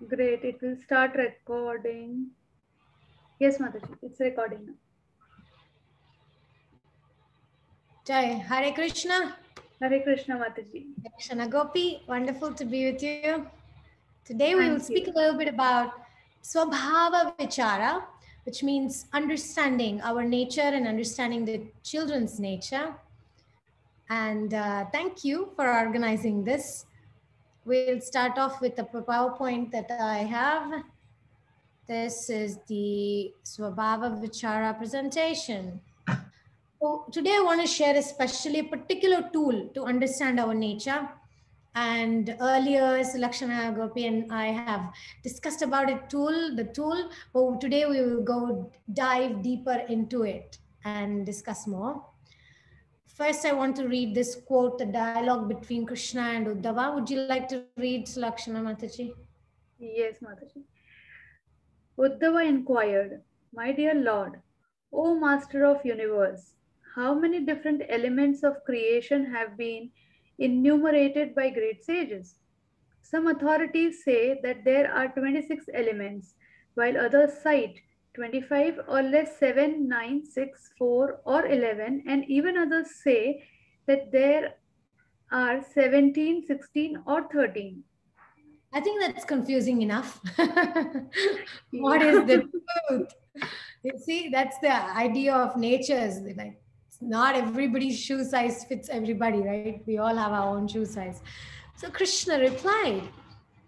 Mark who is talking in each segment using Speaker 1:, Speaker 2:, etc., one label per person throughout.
Speaker 1: Great. It will start recording. Yes, Mataji, it's recording now.
Speaker 2: Jai, Hare Krishna.
Speaker 1: Hare Krishna, Mataji.
Speaker 2: Krishna Gopi, wonderful to be with you. Today we will
Speaker 1: Thank
Speaker 2: speak a
Speaker 1: you.
Speaker 2: little bit about Swabhava Vichara, which means understanding our nature and understanding the children's nature. And thank you for organizing this. We'll start off with the PowerPoint that I have. This is the Swabhava Vichara presentation. So today I want to share especially a particular tool to understand our nature. And earlier, Lakshana Gopi and I have discussed about the tool, but today we will go dive deeper into it and discuss more. First, I want to read this quote, the dialogue between Krishna and Uddhava. Would you like to read, Lakshana Mataji?
Speaker 1: Yes, Mataji. Uddhava inquired, My dear Lord, O Master of Universe, how many different elements of creation have been enumerated by great sages? Some authorities say that there are 26 elements, while others cite 25 or less 7, 9, 6, 4, or 11, and even others say that there are 17, 16, or 13.
Speaker 2: I think that's confusing enough. What
Speaker 1: Yeah.
Speaker 2: is the truth? You see, that's the idea of nature. Is like not everybody's shoe size fits everybody, right? We all have our own shoe size. So Krishna replied,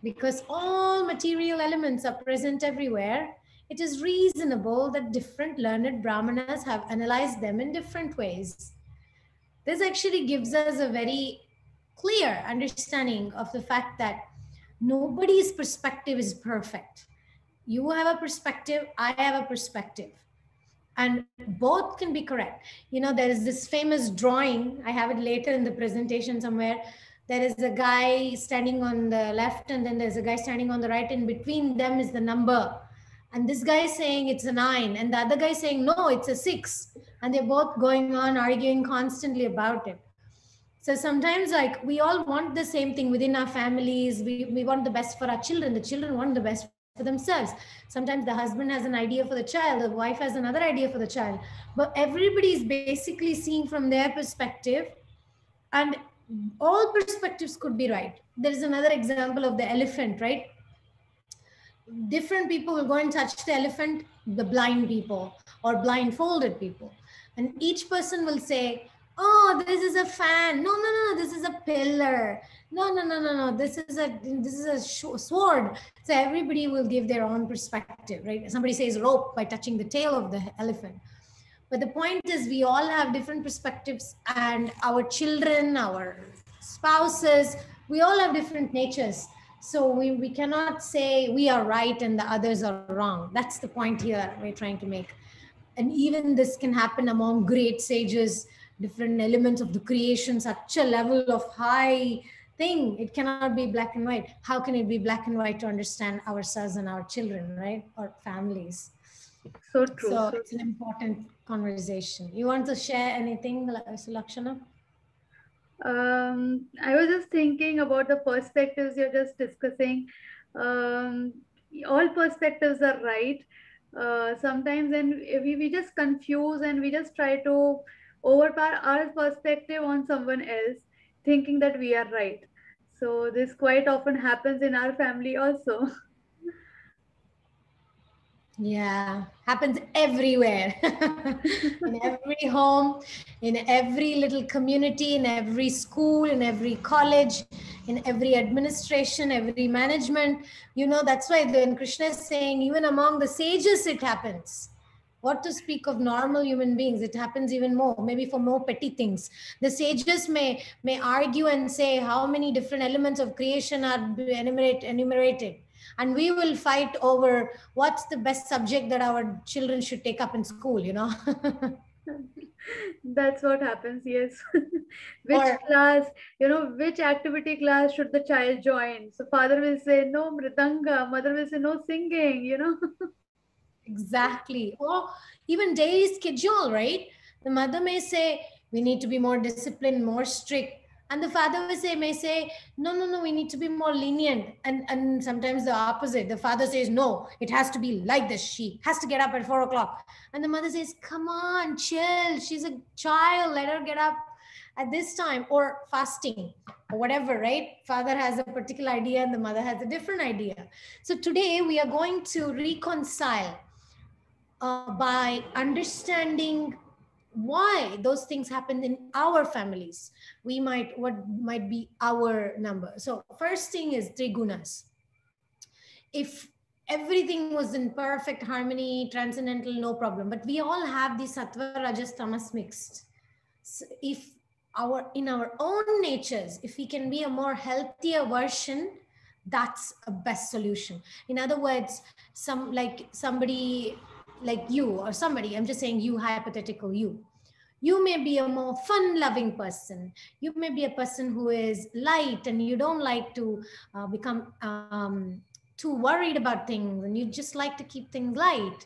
Speaker 2: because all material elements are present everywhere, it is reasonable that different learned brahmanas have analyzed them in different ways. This actually gives us a very clear understanding of the fact that nobody's perspective is perfect. You have a perspective, I have a perspective, and both can be correct. You know, there is this famous drawing, I have it later in the presentation somewhere. There is a guy standing on the left and then there's a guy standing on the right, and between them is the number, and this guy is saying it's a 9 and the other guy is saying no, it's a 6, and they're both going on arguing constantly about it. So sometimes, like, we all want the same thing within our families. We want the best for our children. The children want the best for themselves. Sometimes the husband has an idea for the child, the wife has another idea for the child. But everybody is basically seeing from their perspective, and all perspectives could be right. There is another example of the elephant, right? Different people will go and touch the elephant, the blind people or blindfolded people, and each person will say, oh, this is a fan, no, no, no, this is a pillar, no, no, no, no, no, this is a sword. So everybody will give their own perspective, right? Somebody says rope by touching the tail of the elephant. But the point is, we all have different perspectives, and our children, our spouses, we all have different natures. So we cannot say we are right and the others are wrong. That's the point here we're trying to make. And even this can happen among great sages, different elements of the creation, such a level of high thing. It cannot be black and white. How can it be black and white to understand ourselves and our children, right? Or families.
Speaker 1: So true.
Speaker 2: So
Speaker 1: So
Speaker 2: it's an important conversation. You want to share anything, Lakshana?
Speaker 1: I was just thinking about the perspectives you're just discussing. Um, all perspectives are right. Sometimes then we just confuse and we just try to overpower our perspective on someone else, thinking that we are right. So this quite often happens in our family also.
Speaker 2: Yeah, happens everywhere. In every home, in every little community, in every school, in every college, in every administration, every management. You know, that's why when Krishna is saying, even among the sages, it happens. What to speak of normal human beings? It happens even more, maybe for more petty things. The sages may argue and say how many different elements of creation are enumerated, and we will fight over what's the best subject that our children should take up in school, you know.
Speaker 1: That's what happens, yes. Which
Speaker 2: Or
Speaker 1: class, which activity class should the child join? So father will say no mridanga, mother will say no singing.
Speaker 2: exactly. Or even daily schedule, right? The mother may say we need to be more disciplined, more strict. And the father may say, no, no, no, we need to be more lenient. And sometimes the opposite. The father says, no, it has to be like this. She has to get up at 4 o'clock. And the mother says, come on, chill. She's a child. Let her get up at this time, or fasting or whatever, right? Father has a particular idea and the mother has a different idea. So today we are going to reconcile by understanding why those things happen in our families. What might be our number. So first thing is trigunas. If everything was in perfect harmony, transcendental, no problem, but we all have the sattva, rajas, tamas mixed. So if in our own natures, if we can be a more healthier version, that's a best solution. In other words, somebody like you, or somebody, I'm just saying you, hypothetical you may be a more fun loving person. You may be a person who is light and you don't like to become too worried about things, and you just like to keep things light.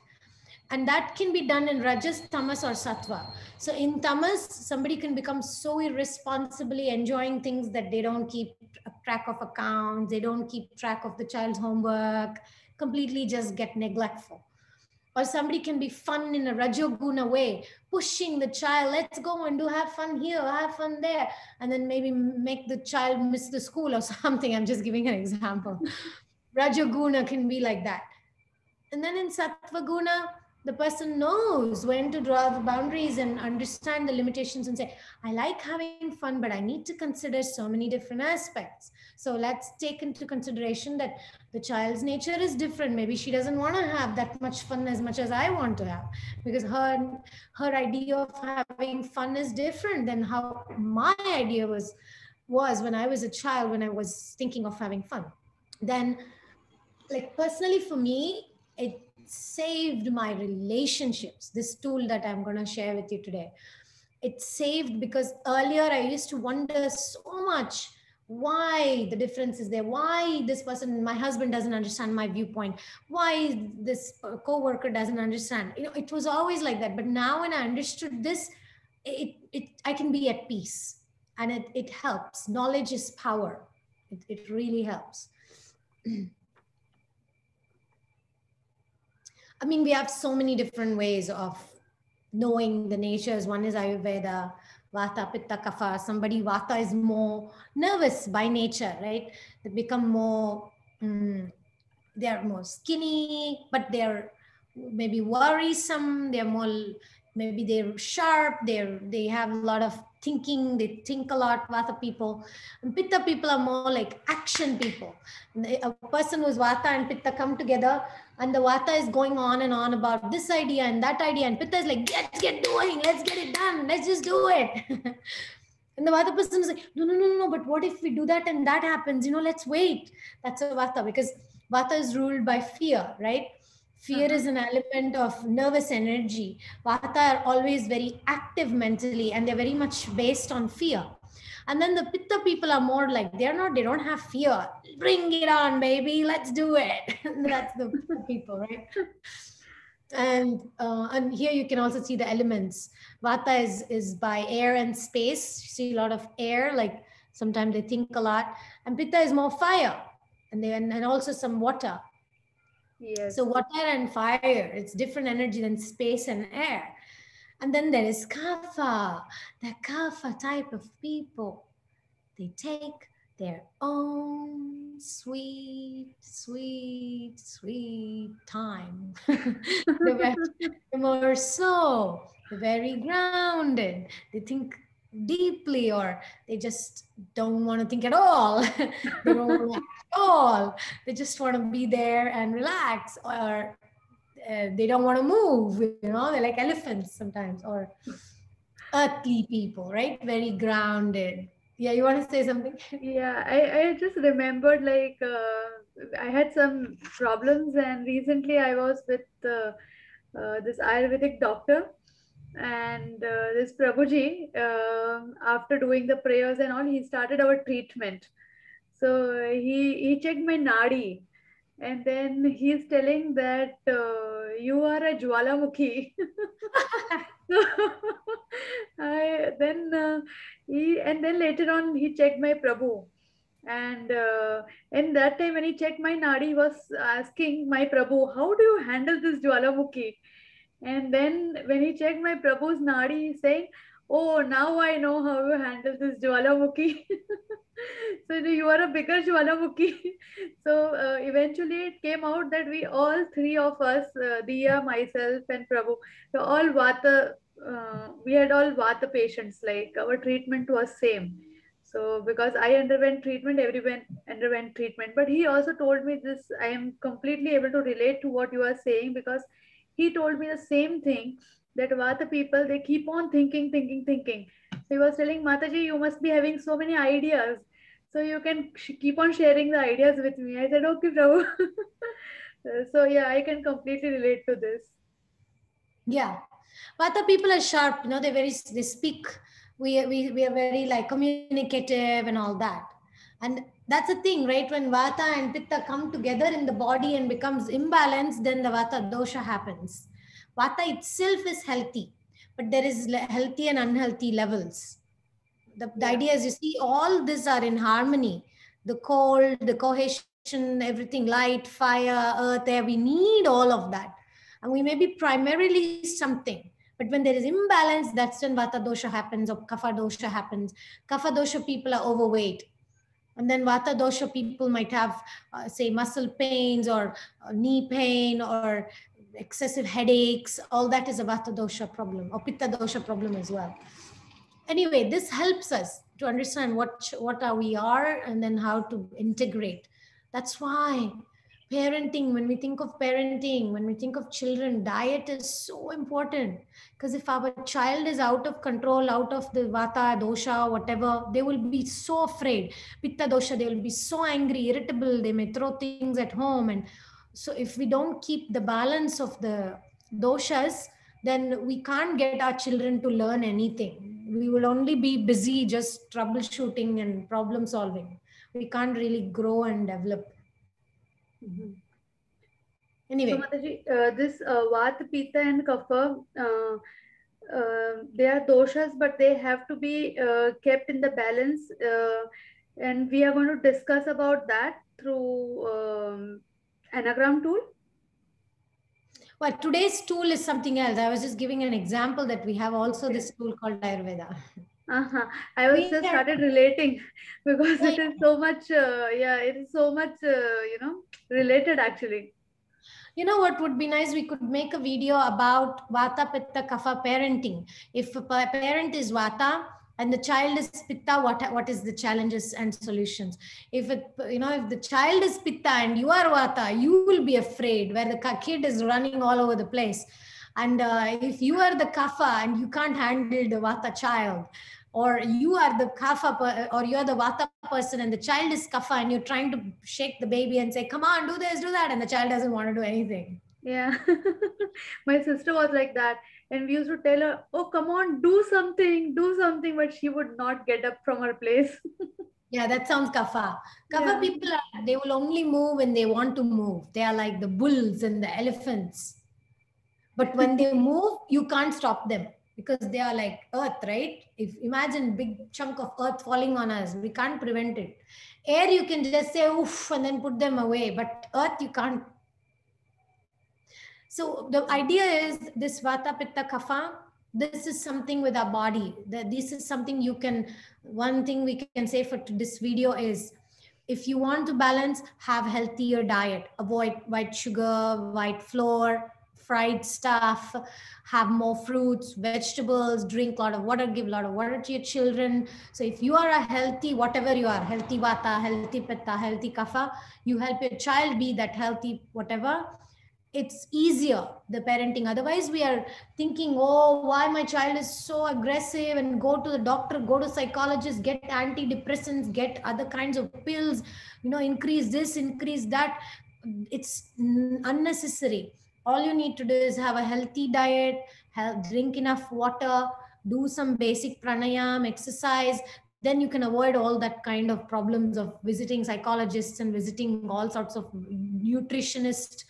Speaker 2: And that can be done in rajas, tamas, or sattva. So in tamas, somebody can become so irresponsibly enjoying things that they don't keep track of accounts, they don't keep track of the child's homework, completely just get neglectful. Or somebody can be fun in a rajoguna way, pushing the child, let's go and have fun here, have fun there, and then maybe make the child miss the school or something. I'm just giving an example. Rajoguna can be like that. And then in Sattvaguna, the person knows when to draw the boundaries and understand the limitations and say, I like having fun, but I need to consider so many different aspects. So let's take into consideration that the child's nature is different. Maybe she doesn't want to have that much fun as much as I want to have, because her idea of having fun is different than how my idea was when I was a child, when I was thinking of having fun. Then, like personally for me, it saved my relationships. This tool that I'm going to share with you today, it saved, because earlier I used to wonder so much why the difference is there, why this person, my husband, doesn't understand my viewpoint, why this co-worker doesn't understand. It was always like that. But now when I understood this, I can be at peace, and it helps. Knowledge is power. It really helps. I mean, we have so many different ways of knowing the natures. One is Ayurveda, Vata, Pitta, Kapha. Somebody, Vata is more nervous by nature, right? They become more, they're more skinny, but they're maybe worrisome. They're more, maybe they're sharp. They have a lot of thinking. They think a lot, Vata people. And Pitta people are more like action people. A person who's Vata and Pitta come together, and the Vata is going on and on about this idea and that idea, and Pitta is like, let's get doing, let's get it done, let's just do it. And the Vata person is like, no, but what if we do that and that happens? Let's wait. That's a Vata, because Vata is ruled by fear, right? Fear is an element of nervous energy. Vata are always very active mentally, and they're very much based on fear. And then the Pitta people are more like, they don't have fear. Bring it on, baby. Let's do it. That's the people, right? And here you can also see the elements. Vata is by air and space. You see a lot of air, like sometimes they think a lot. And Pitta is more fire, and also some water.
Speaker 1: Yes.
Speaker 2: So water and fire, it's different energy than space and air. And then there is Kapha, the Kapha type of people. They take their own sweet time. They're more so, they're very grounded. They think deeply, or they just don't want to think at all. They don't want to act at all. They just want to be there and relax, or they don't want to move. They're like elephants sometimes, or earthly people, right? Very grounded. Yeah, you want to say something?
Speaker 1: Yeah, I just remembered, like I had some problems, and recently I was with this Ayurvedic doctor, and this Prabhuji, after doing the prayers and all, he started our treatment. So he checked my nadi, and then he's telling that you are a Jwalamukhi. Then And then later on he checked my Prabhu, and in that time when he checked my nadi, he was asking my Prabhu, how do you handle this Jwalamukhi? And then when he checked my Prabhu's nadi, he's saying, oh, now I know how you handle this Jwalamukhi. So you are a bigger Jwalamukhi. So eventually it came out that we all three of us, Diya, myself, and Prabhu, so all Vata, we had all Vata patients. Like our treatment was same. So because I underwent treatment, everyone underwent treatment. But he also told me this. I am completely able to relate to what you are saying, because he told me the same thing, that Vata people, they keep on thinking, thinking, thinking. So he was telling, Mataji, you must be having so many ideas. So you can keep on sharing the ideas with me. I said, okay, Prabhu. So yeah, I can completely relate to this.
Speaker 2: Yeah. Vata people are sharp, you know, they speak. We are very like communicative and all that. And that's the thing, right? When Vata and Pitta come together in the body and becomes imbalanced, then the Vata dosha happens. Vata itself is healthy, but there is healthy and unhealthy levels. The
Speaker 1: Yeah.
Speaker 2: idea is, you see, all these are in harmony. The cold, the cohesion, everything, light, fire, earth, air, we need all of that. And we may be primarily something. But when there is imbalance, that's when Vata dosha happens or Kapha dosha happens. Kapha dosha people are overweight. And then Vata dosha people might have, say, muscle pains or knee pain or excessive headaches. All that is a Vata dosha problem or Pitta dosha problem as well. Anyway, this helps us to understand what are we are and then how to integrate. That's why parenting, when we think of parenting, when we think of children, diet is so important. Because if our child is out of control, out of the vata dosha, whatever, they will be so afraid. Pitta dosha, they will be so angry, irritable, they may throw things at home. And so if we don't keep the balance of the doshas, then we can't get our children to learn anything. We will only be busy just troubleshooting and problem solving. We can't really grow and develop.
Speaker 1: Mhm. So
Speaker 2: Anyway,
Speaker 1: Mataji, this Vata, Pitta, and Kapha, they are doshas, but they have to be kept in the balance. And we are going to discuss about that through anagram tool.
Speaker 2: well, today's tool is something else. I was just giving an example that we have also
Speaker 1: Okay.
Speaker 2: this tool called Ayurveda.
Speaker 1: Uh-huh. I was
Speaker 2: We
Speaker 1: just
Speaker 2: are,
Speaker 1: started relating because
Speaker 2: yeah,
Speaker 1: it is so much, yeah, it is so much, related actually.
Speaker 2: you know what would be nice? We could make a video about Vata, Pitta, Kapha parenting. If a parent is Vata and the child is Pitta, what is the challenges and solutions? If it, if the child is Pitta and you are Vata, you will be afraid where the kid is running all over the place. And if you are the Kapha and you can't handle the Vata child, or you are the kapha or you're the vata person and the child is kapha and you're trying to shake the baby and say, come on, do this, do that, and the child doesn't want to do anything.
Speaker 1: Yeah. My sister was like that. And we used to tell her, oh, come on, do something. But she would not get up from her place.
Speaker 2: Yeah, that sounds kapha. Kapha
Speaker 1: Yeah.
Speaker 2: people are, they will only move when they want to move. They are like the bulls and the elephants. But when they move, you can't stop them because they are like earth, right? If imagine big chunk of earth falling on us, we can't prevent it. Air, you can just say oof and then put them away, but earth, you can't. So the idea is this vata pitta kapha. This is something with our body. That this is something you can. One thing we can say for this video is, if you want to balance, have healthier diet. Avoid white sugar, white flour, fried stuff. Have more fruits, vegetables. Drink a lot of water. Give a lot of water to your children. So if you are a healthy, whatever you are, healthy vata, healthy pitta, healthy kapha, you help your child be that healthy whatever. It's easier, the parenting. Otherwise we are thinking, oh, why my child is so aggressive, and go to the doctor, go to psychologist, get antidepressants, get other kinds of pills, increase this, increase that. It's unnecessary. All you need to do is have a healthy diet, drink enough water, do some basic pranayam exercise. Then you can avoid all that kind of problems of visiting psychologists and visiting all sorts of nutritionists.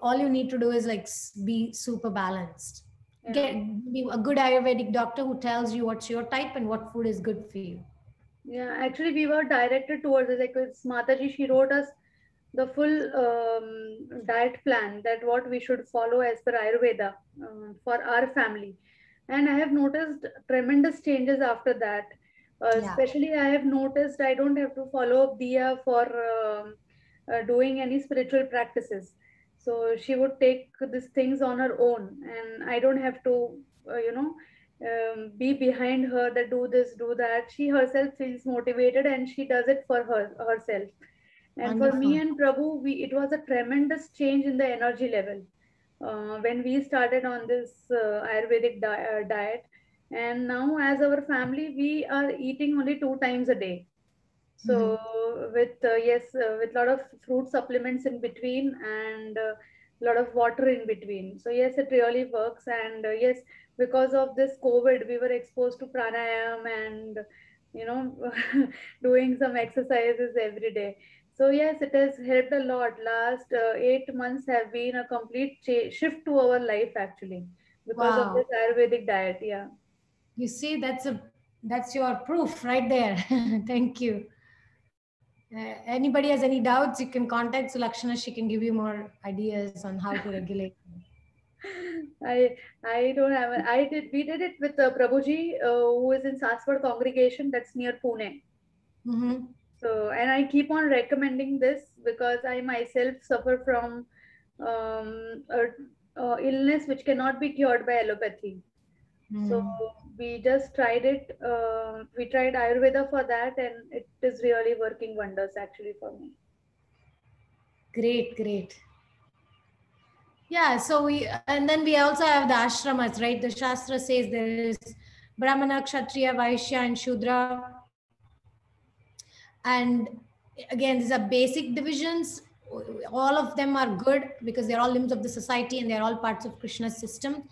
Speaker 2: All you need to do is like be super balanced. Get be a good Ayurvedic doctor who tells you what's your type and what food is good for you.
Speaker 1: Yeah, actually, we were directed towards it. Like with Mataji, she wrote us the full diet plan that what we should follow as per Ayurveda for our family. And I have noticed tremendous changes after that.
Speaker 2: Yeah.
Speaker 1: Especially, I have noticed I don't have to follow Diya for doing any spiritual practices. So she would take these things on her own, and I don't have to, be behind her that do this, do that. She herself feels motivated, and she does it for herself. And for me
Speaker 2: Wonderful.
Speaker 1: and Prabhu, it was a tremendous change in the energy level when we started on this Ayurvedic diet. And now, as our family, we are eating only 2 times a day.
Speaker 2: Mhm.
Speaker 1: So with yes, with a lot of fruit supplements in between and a lot of water in between. So yes, it really works. And yes, because of this COVID, we were exposed to pranayam and you know doing some exercises every day. So yes, it has helped a lot. Last 8 months have been a complete shift to our life actually because of
Speaker 2: Wow.
Speaker 1: this Ayurvedic diet. Yeah.
Speaker 2: You see, that's your proof right there. Thank you. Anybody has any doubts, you can contact Sulakshana. She can give you more ideas on how to regulate.
Speaker 1: I I don't have I did we did it with Prabhuji who is in Saswad congregation that's near Pune.
Speaker 2: Mm-hmm.
Speaker 1: So and I keep on recommending this because I myself suffer from illness which cannot be cured by allopathy. So
Speaker 2: Mm.
Speaker 1: we just tried it. We tried Ayurveda for that, and it is really working wonders actually for me.
Speaker 2: Great, great. Yeah, so and then we also have the ashramas, right? The Shastra says there is Brahmana, Kshatriya, Vaishya, and Shudra. And again, these are basic divisions. All of them are good because they're all limbs of the society and they're all parts of Krishna's system.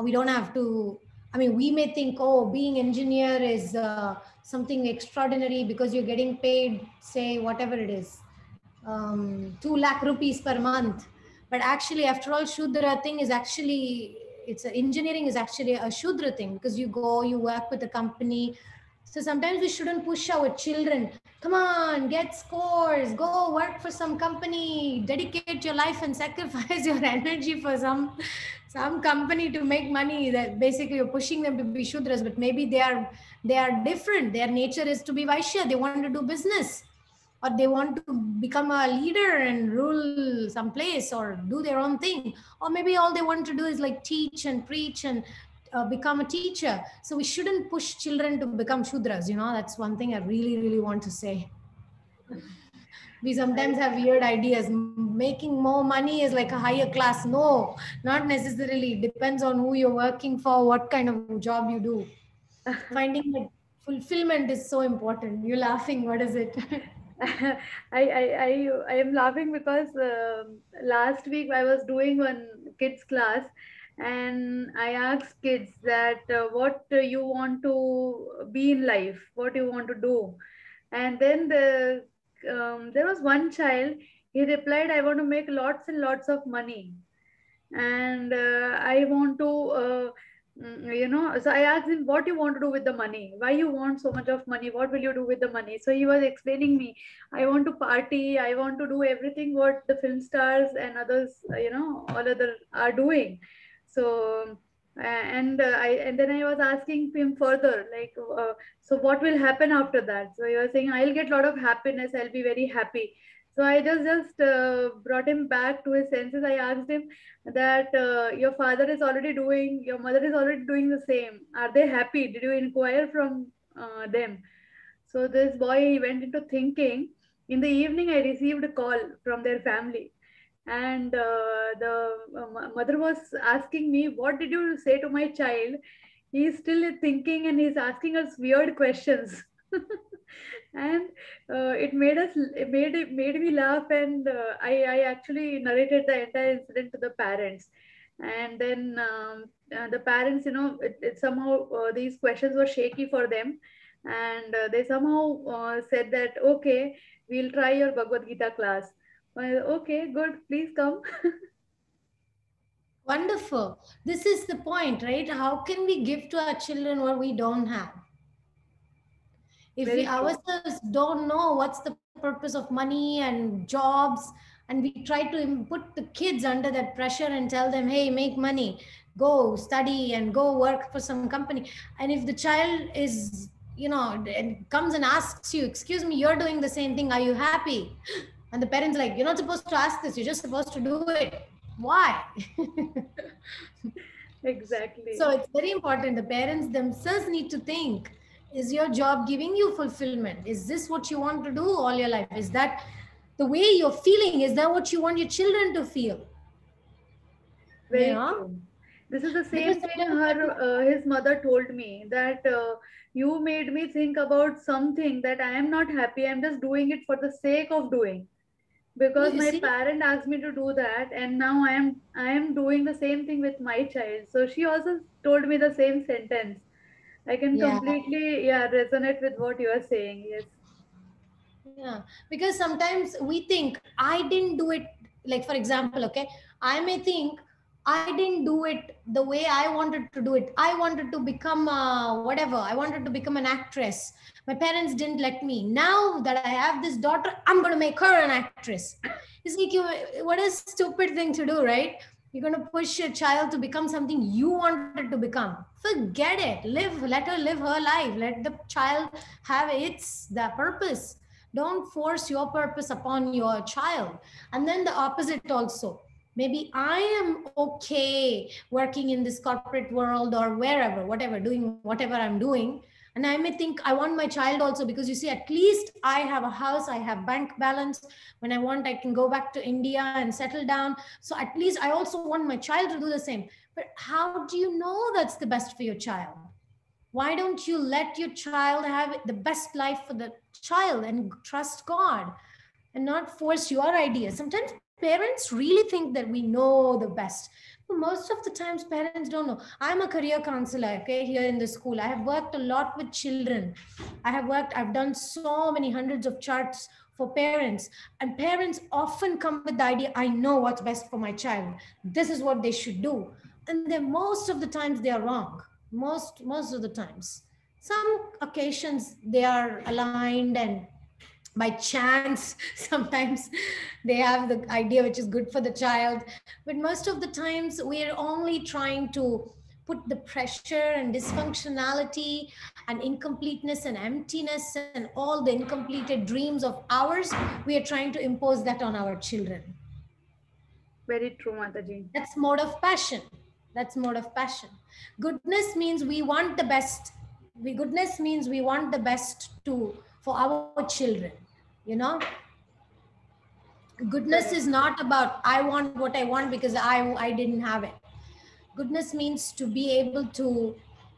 Speaker 2: We don't have to, I mean, we may think, oh, being engineer is something extraordinary because you're getting paid, say, whatever it is, 2 lakh rupees per month. But actually, after all, Shudra thing is actually, engineering is actually a Shudra thing because you go, you work with a company. So sometimes we shouldn't push our children. Come on, get scores, go work for some company, dedicate your life and sacrifice your energy for some company to make money. That basically you're pushing them to be Shudras, but maybe they are different. Their nature is to be Vaishya. They want to do business or they want to become a leader and rule some place or do their own thing, or maybe all they want to do is like teach and preach and become a teacher. So we shouldn't push children to become Shudras. That's one thing I really really want to say. We sometimes have weird ideas. Making more money is like a higher class. No, not necessarily. It depends on who you're working for, what kind of job you do. Finding that fulfillment is so important. You're laughing, what is it?
Speaker 1: I am laughing because last week I was doing one kids class and I asked kids that what you want to be in life, what you want to do, and then there was one child. He replied, "I want to make lots and lots of money." And I want to so I asked him, what you want to do with the money, why you want so much of money, what will you do with the money? So he was explaining me, I want to party, I want to do everything what the film stars and others all other are doing. So and then I was asking him further like so what will happen after that? So he was saying, I'll get a lot of happiness, I'll be very happy. So I just brought him back to his senses. I asked him that your father is already doing, your mother is already doing the same. Are they happy? Did you inquire from them? So this boy, he went into thinking. In the evening, I received a call from their family. And the mother was asking me, what did you say to my child? He's still thinking and he's asking us weird questions. And it made me laugh, and I actually narrated the entire incident to the parents. And then the parents, it somehow these questions were shaky for them, and they somehow said that okay, we'll try your Bhagavad Gita class. Well, okay, good, please come.
Speaker 2: Wonderful. This is the point, right? How can we give to our children what we don't have? If we
Speaker 1: Very true.
Speaker 2: ourselves don't know what's the purpose of money and jobs, and we try to put the kids under that pressure and tell them, hey, make money, go study and go work for some company. And if the child is, and comes and asks you, excuse me, you're doing the same thing, are you happy? And the parents like, you're not supposed to ask this, you're just supposed to do it. Why? So
Speaker 1: Exactly.
Speaker 2: it's very important. The parents themselves need to think, is your job giving you fulfillment? Is this what you want to do all your life? Is that the way you're feeling? Is that what you want your children to feel? You
Speaker 1: Very
Speaker 2: know?
Speaker 1: true. This is the
Speaker 2: Because
Speaker 1: same thing his mother told me, that you made me think about something that I am not happy. I'm just doing it for the sake of doing, because
Speaker 2: you
Speaker 1: my
Speaker 2: see,
Speaker 1: parent asked me to do that, and now I am doing the same thing with my child. So she also told me the same sentence. I can
Speaker 2: yeah,
Speaker 1: completely, yeah, resonate with what you are saying. Yes.
Speaker 2: yeah. Because sometimes we think, I didn't do it. Like, for example, okay, I may think, I didn't do it the way I wanted to do it. I wanted to become whatever. I wanted to become an actress. My parents didn't let me. Now that I have this daughter, I'm going to make her an actress. It's like, what a stupid thing to do, right? You're going to push your child to become something you wanted to become. Forget it. Let her live her life. Let the child have its the purpose. Don't force your purpose upon your child. And then the opposite also. Maybe I am okay working in this corporate world or wherever, whatever, doing whatever I'm doing. And I may think I want my child also, because you see, at least I have a house, I have bank balance. When I want, I can go back to India and settle down. So at least I also want my child to do the same. But how do you know that's the best for your child? Why don't you let your child have the best life for the child and trust God and not force your ideas? Sometimes parents really think that we know the best. But most of the times, parents don't know. I'm a career counselor, okay, here in the school. I have worked a lot with children. I've done so many hundreds of charts for parents. And parents often come with the idea, I know what's best for my child. This is what they should do. And then most of the times they are wrong. Most of the times. Some occasions they are aligned, and by chance sometimes they have the idea which is good for the child. But most of the times we are only trying to put the pressure and dysfunctionality and incompleteness and emptiness and all the incompleted dreams of ours, we are trying to impose that on our children.
Speaker 1: Very true, Mataji.
Speaker 2: That's mode of passion. That's mode of passion. Goodness means we want the best. Goodness means we want the best to for our children. You know, goodness is
Speaker 1: Correct.
Speaker 2: not about I want what I want because I didn't have it. Goodness means to be able to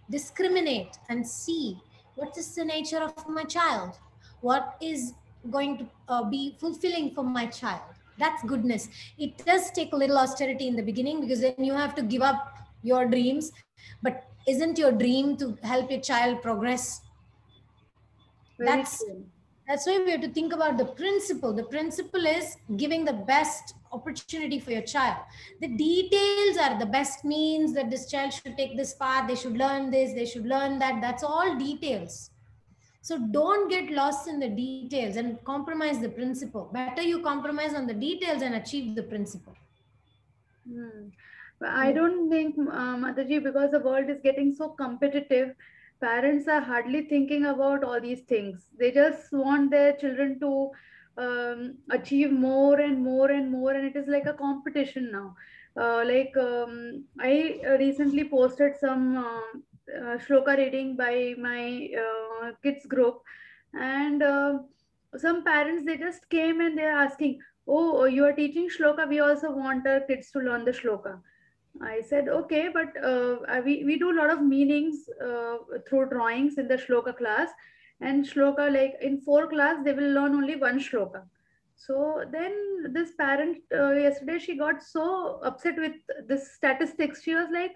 Speaker 2: discriminate and see what is the nature of my child, what is going to be fulfilling for my child. That's goodness. It does take a little austerity in the beginning, because then you have to give up your dreams. But isn't your dream to help your child progress?
Speaker 1: Very
Speaker 2: that's
Speaker 1: true.
Speaker 2: that's why we have to think about the principle. The principle is giving the best opportunity for your child. The details are the best means that this child should take this path, they should learn this, they should learn that. That's all details. So don't get lost in the details and compromise the principle. Better you compromise on the details and achieve the principle.
Speaker 1: Hmm. But I don't think, Mataji, because the world is getting so competitive, parents are hardly thinking about all these things. They just want their children to achieve more and more and more, and it is like a competition now. I recently posted some shloka reading by my kids group, and some parents, they just came and they are asking, oh, you are teaching shloka, we also want our kids to learn the shloka. I said, okay, but we do a lot of meanings through drawings in the shloka class. And shloka, like in 4 class, they will learn only one shloka. So then this parent, yesterday, she got so upset with this statistics. She was like,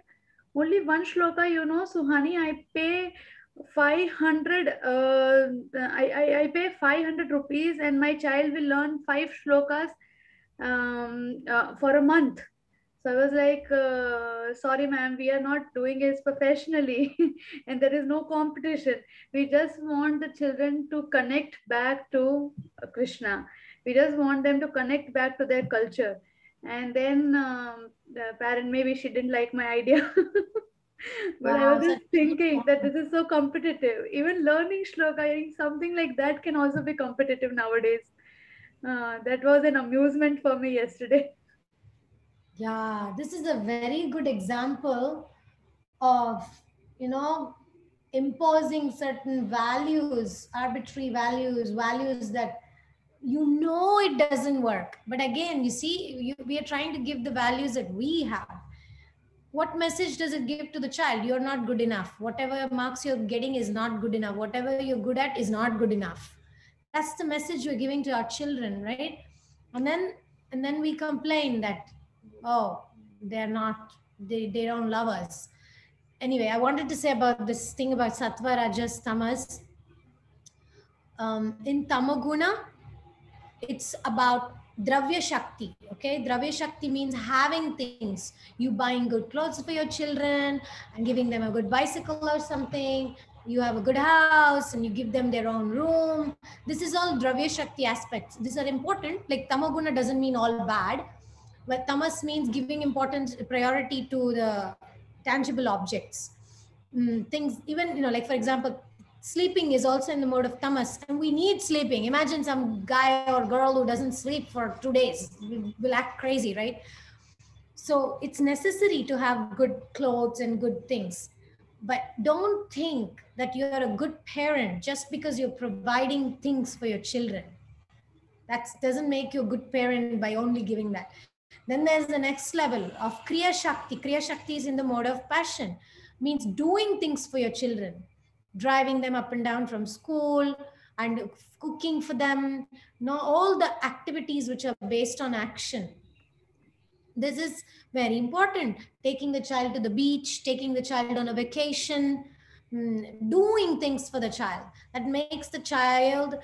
Speaker 1: only one shloka, Suhani, I pay 500, I pay 500 rupees, and my child will learn 5 shlokas for a month. So I was like, sorry, ma'am, we are not doing it professionally and there is no competition. We just want the children to connect back to Krishna. We just want them to connect back to their culture. And then the parent, maybe she didn't like my idea. But I
Speaker 2: Wow,
Speaker 1: was
Speaker 2: such
Speaker 1: just thinking that this is so competitive. Even learning shloka, I think something like that can also be competitive nowadays. That was an amusement for me yesterday.
Speaker 2: yeah, this is a very good example of, you know, imposing certain values, arbitrary values, values that you know it doesn't work. But again, you see, we are trying to give the values that we have. What message does it give to the child? You're not good enough. Whatever marks you're getting is not good enough. Whatever you're good at is not good enough. That's the message we're giving to our children, right? And then we complain that, oh, they're not, they don't love us. Anyway, I wanted to say about this thing about sattva, rajas, tamas. In tamaguna, it's about dravya shakti. Okay, dravya shakti means having things. You buying good clothes for your children and giving them a good bicycle or something. You have a good house and you give them their own room. This is all dravya shakti aspects. These are important. Like tamaguna doesn't mean all bad, but tamas means giving importance, priority to the tangible objects. Things, even, you know, like for example, sleeping is also in the mode of tamas, and we need sleeping. Imagine some guy or girl who doesn't sleep for 2 days will act crazy, right? So it's necessary to have good clothes and good things, but don't think that you're a good parent just because you're providing things for your children. That doesn't make you a good parent by only giving that. Then there's the next level of kriya shakti. Kriya shakti is in the mode of passion, means doing things for your children, driving them up and down from school and cooking for them. No, all the activities which are based on action. This is very important. Taking the child to the beach, taking the child on a vacation, doing things for the child. That makes the child,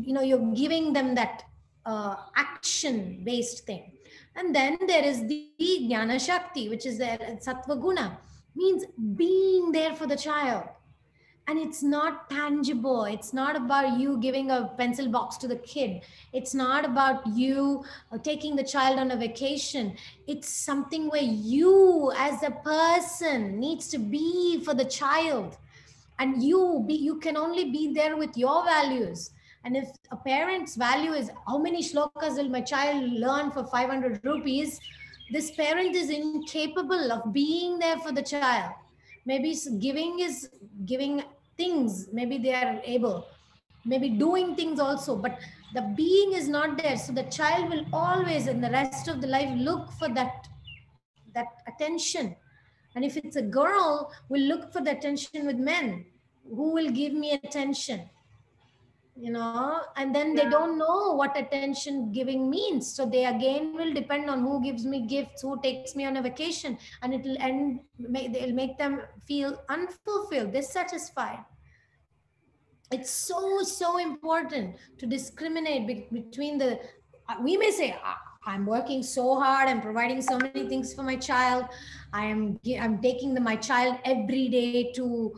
Speaker 2: you know, you're giving them that action based thing. And then there is the Jnana Shakti, which is the Sattva Guna, means being there for the child. And it's not tangible. It's not about you giving a pencil box to the kid. It's not about you taking the child on a vacation. It's something where you as a person needs to be for the child, and you can only be there with your values. And if a parent's value is how many shlokas will my child learn for 500 rupees, this parent is incapable of being there for the child. Maybe giving things, maybe they are able, maybe doing things also, but the being is not there. So the child will always in the rest of the life look for that attention. And if it's a girl, will look for the attention with men. Who will give me attention? You know, and then they
Speaker 1: Yeah.
Speaker 2: don't know what attention giving means. So they again will depend on who gives me gifts, who takes me on a vacation, and they'll make them feel unfulfilled, dissatisfied. It's so important to discriminate between the we may say, I'm working so hard, I'm providing so many things for my child, I'm taking my child every day to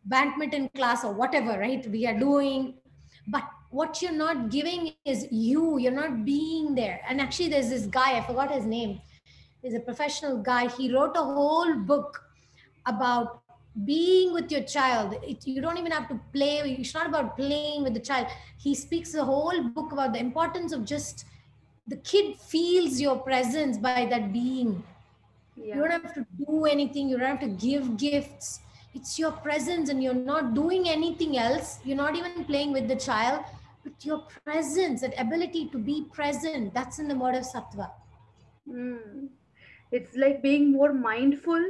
Speaker 2: badminton class or whatever, right, we are doing. But what you're not giving is you're not being there. And actually there's this guy, I forgot his name, he's a professional guy. He wrote a whole book about being with your child. You don't even have to play. It's not about playing with the child. He speaks a whole book about the importance of just the kid feels your presence by that being. You
Speaker 1: Yeah.
Speaker 2: don't have to do anything. You don't have to give gifts. It's your presence, and you're not doing anything else. You're not even playing with the child, but your presence, that ability to be present, that's in the mode of sattva.
Speaker 1: Mm. It's like being more mindful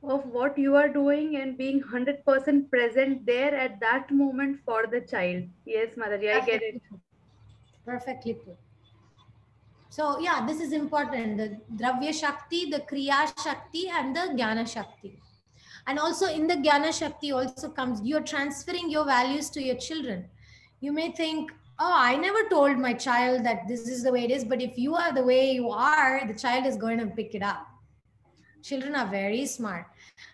Speaker 1: of what you are doing and being 100% present there at that moment for the child. Yes, Mataji, I get it.
Speaker 2: Perfectly put. Perfectly put. So yeah, this is important. The Dravya Shakti, the Kriya Shakti, and the Jnana Shakti. And also in the Jnana Shakti also comes, you're transferring your values to your children. You may think, oh, I never told my child that this is the way it is. But if you are the way you are, the child is going to pick it up. Children are very smart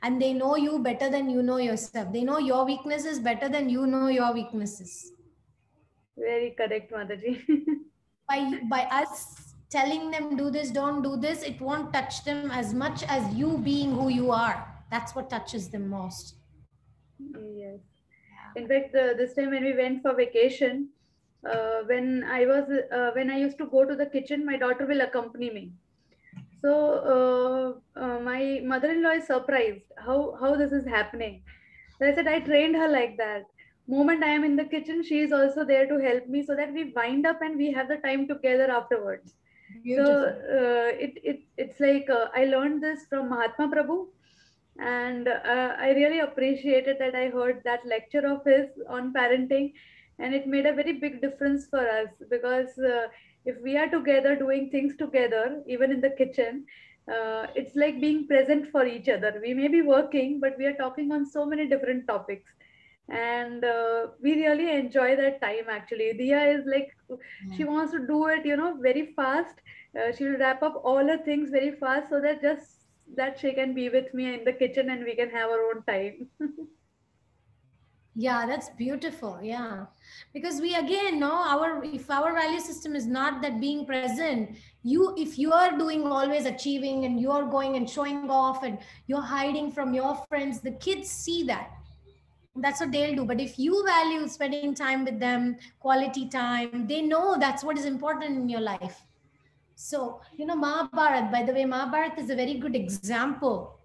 Speaker 2: and they know you better than you know yourself. They know your weaknesses better than you know your weaknesses.
Speaker 1: Very correct, Mataji.
Speaker 2: By us telling them do this, don't do this, it won't touch them as much as you being who you are. That's what touches them most.
Speaker 1: Yes.
Speaker 2: Yeah.
Speaker 1: In fact, this time when we went for vacation, when I used to go to the kitchen, my daughter will accompany me. So my mother-in-law is surprised how this is happening. So I said I trained her like that. Moment I am in the kitchen, she is also there to help me so that we wind up and we have the time together afterwards. So
Speaker 2: Beautiful.
Speaker 1: it's like I learned this from Mahatma Prabhu, and I really appreciated that I heard that lecture of his on parenting, and it made a very big difference for us because if we are together doing things together, even in the kitchen, it's like being present for each other. We may be working, but we are talking on so many different topics, and we really enjoy that time. Actually, Dia is like, she wants to do it, very fast. She'll wrap up all her things very fast so that just that she can be with me in the kitchen and we can have our own time.
Speaker 2: Yeah, that's beautiful. Yeah. Because we again know our if our value system is not that being present, you if you are doing always achieving and you're going and showing off and you're hiding from your friends, the kids see that. That's what they'll do. But if you value spending time with them, quality time, they know that's what is important in your life. So, Mahabharat, by the way, Mahabharat is a very good example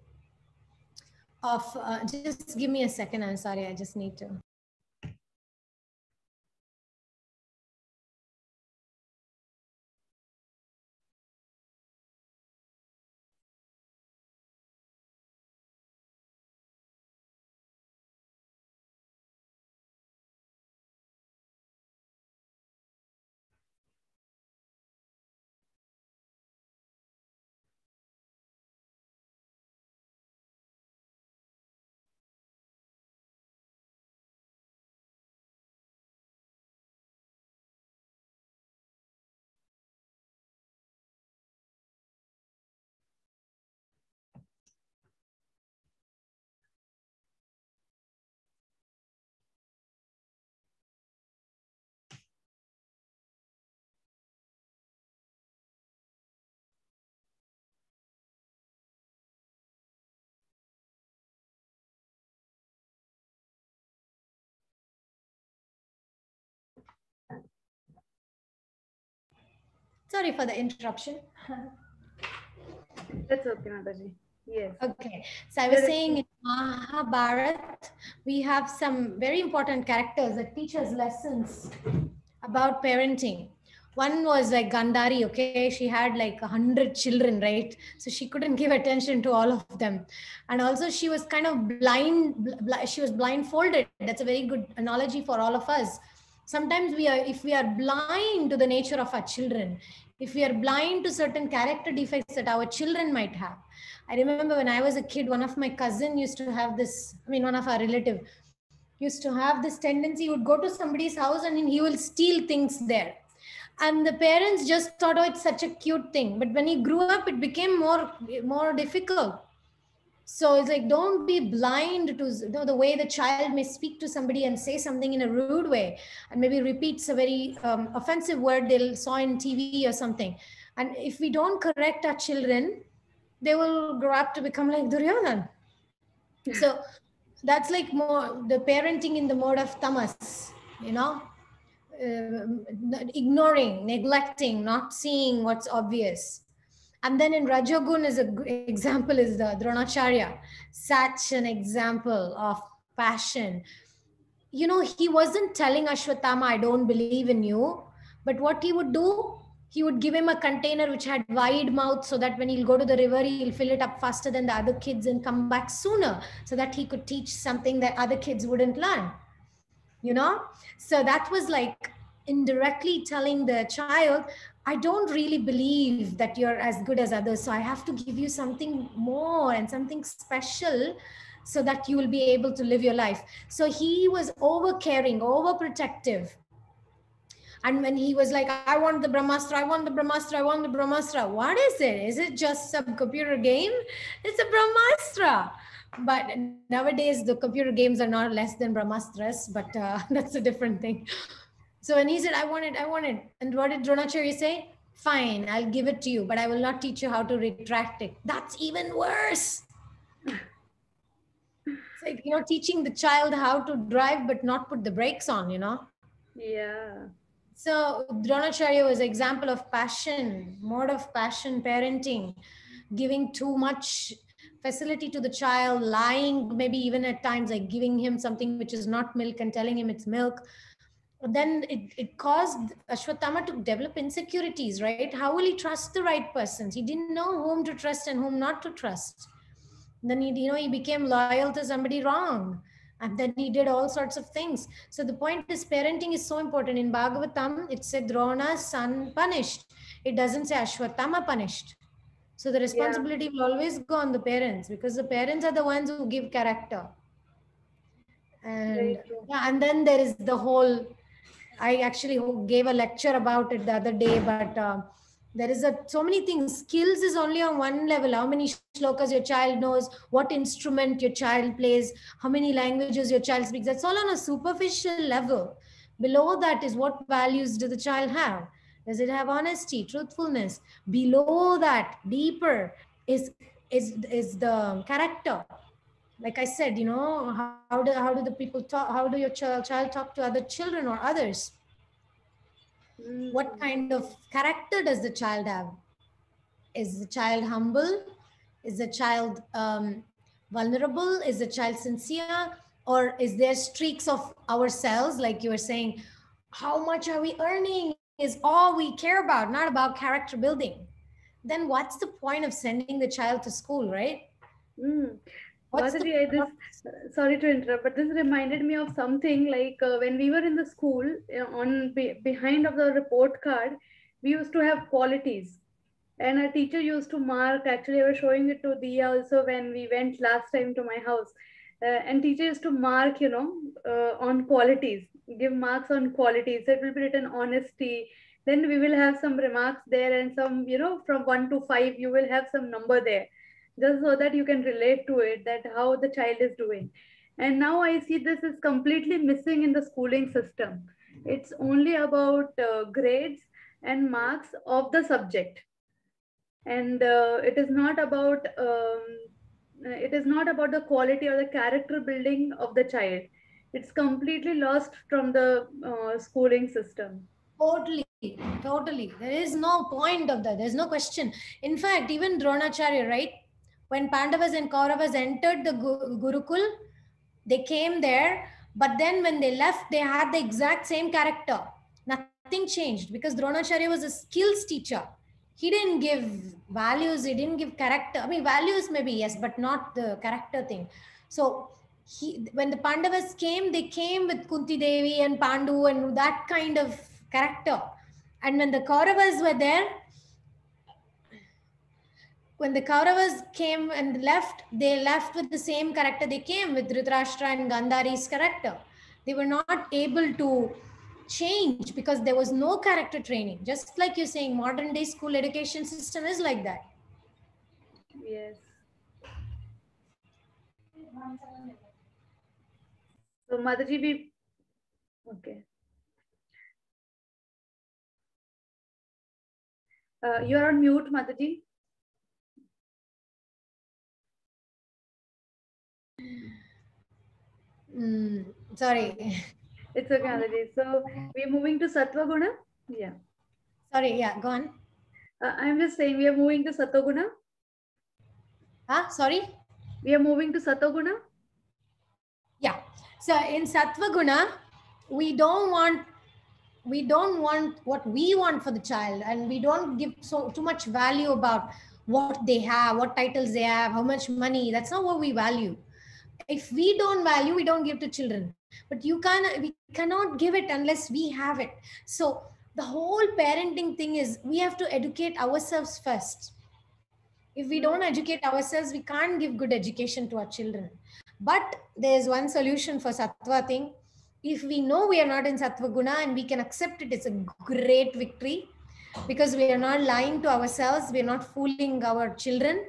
Speaker 2: of, just give me a second. I'm sorry. I just need to. Sorry for the interruption.
Speaker 1: That's okay, Mataji. Yes.
Speaker 2: Okay, so I was
Speaker 1: You're
Speaker 2: saying in Mahabharat, we have some very important characters that teach us lessons about parenting. One was like Gandhari, okay, she had like 100 children, right? So she couldn't give attention to all of them. And also she was kind of she was blindfolded. That's a very good analogy for all of us. Sometimes if we are blind to the nature of our children, if we are blind to certain character defects that our children might have. I remember when I was a kid, one of my cousin used to have this, I mean, one of our relative used to have this tendency, he would go to somebody's house and he will steal things there. And the parents just thought, oh, it's such a cute thing. But when he grew up, it became more difficult. So it's like, don't be blind to the way the child may speak to somebody and say something in a rude way and maybe repeats a very offensive word they'll saw in TV or something. And if we don't correct our children, they will grow up to become like Duryodhan. So that's like more the parenting in the mode of tamas, ignoring, neglecting, not seeing what's obvious. And then in Rajogun is a good example is the Dronacharya, such an example of passion. He wasn't telling Ashwatthama, I don't believe in you. But what he would do, he would give him a container which had wide mouth so that when he'll go to the river, he'll fill it up faster than the other kids and come back sooner so that he could teach something that other kids wouldn't learn. So that was like indirectly telling the child, I don't really believe that you're as good as others, so I have to give you something more and something special so that you will be able to live your life. So he was over caring, overprotective. And when he was like, I want the Brahmastra, I want the Brahmastra, I want the Brahmastra. What is it? Is it just some computer game? It's a Brahmastra. But nowadays, the computer games are not less than Brahmastras, but that's a different thing. So when he said, I want it, I want it. And what did Dronacharya say? Fine, I'll give it to you, but I will not teach you how to retract it. That's even worse. It's like, teaching the child how to drive, but not put the brakes on,
Speaker 1: Yeah.
Speaker 2: So Dronacharya was an example of passion, mode of passion, parenting, giving too much facility to the child, lying, maybe even at times like giving him something which is not milk and telling him it's milk. Then it caused Ashwatthama to develop insecurities, right? How will he trust the right persons? He didn't know whom to trust and whom not to trust. Then he became loyal to somebody wrong. And then he did all sorts of things. So the point is, parenting is so important. In Bhagavatam, it said Drona's son punished. It doesn't say Ashwatthama punished. So the
Speaker 1: Yeah.
Speaker 2: responsibility will always go on the parents, because the parents are the ones who give character. And
Speaker 1: Very true.
Speaker 2: yeah, and then there is the whole, I actually gave a lecture about it the other day, but there is so many things. Skills is only on one level. How many shlokas your child knows, what instrument your child plays, how many languages your child speaks. That's all on a superficial level. Below that is, what values does the child have? Does it have honesty, truthfulness? Below that, deeper, is the character. Like I said, how do the people talk? How do your child talk to other children or others? What
Speaker 1: Mm.
Speaker 2: kind of character does the child have? Is the child humble? Is the child vulnerable? Is the child sincere? Or is there streaks of ourselves, like you were saying, how much are we earning is all we care about, not about character building? Then what's the point of sending the child to school, right?
Speaker 1: Mm.
Speaker 2: What's the
Speaker 1: Mataji, sorry to interrupt, but this reminded me of something like when we were in the school, behind of the report card, we used to have qualities. And our teacher used to mark, actually, I was showing it to Dia also when we went last time to my house. And teacher used to mark, on qualities, give marks on qualities. So it will be written honesty. Then we will have some remarks there and some, from 1 to 5, you will have some number there, just so that you can relate to it, that how the child is doing. And now I see this is completely missing in the schooling system. It's only about grades and marks of the subject, and it is not about the quality or the character building of the child. It's completely lost from the schooling system.
Speaker 2: Totally. There is no point of that. There's no question. In fact, even Dronacharya, right? When Pandavas and Kauravas entered the Gurukul, they came there, but then when they left, they had the exact same character. Nothing changed, because Dronacharya was a skills teacher. He didn't give values, he didn't give character. I mean, values maybe, yes, but not the character thing. So when the Pandavas came, they came with Kunti Devi and Pandu and that kind of character. And when the Kauravas were there, when the Kauravas came and left, they left with the same character they came with, Dhritarashtra and Gandhari's character. They were not able to change because there was no character training. Just like you're saying, modern day school education system is like that.
Speaker 1: Yes. So Mataji, we okay. You are on mute, Mataji.
Speaker 2: Sorry.
Speaker 1: It's okay, Mataji. So we're moving to Sattva Guna. Yeah.
Speaker 2: Sorry, yeah, go on.
Speaker 1: I'm just saying we are moving to Sattva Guna.
Speaker 2: Sorry?
Speaker 1: We are moving to Sattva Guna.
Speaker 2: Yeah. So in Sattva Guna, we don't want what we want for the child, and we don't give too much value about what they have, what titles they have, how much money. That's not what we value. If we don't value, we don't give to children. But we cannot give it unless we have it. So the whole parenting thing is, we have to educate ourselves first. If we don't educate ourselves, we can't give good education to our children. But there's one solution for Sattva thing. if we know we are not in Sattva Guna and we can accept it, it's a great victory, because we are not lying to ourselves, we are not fooling our children,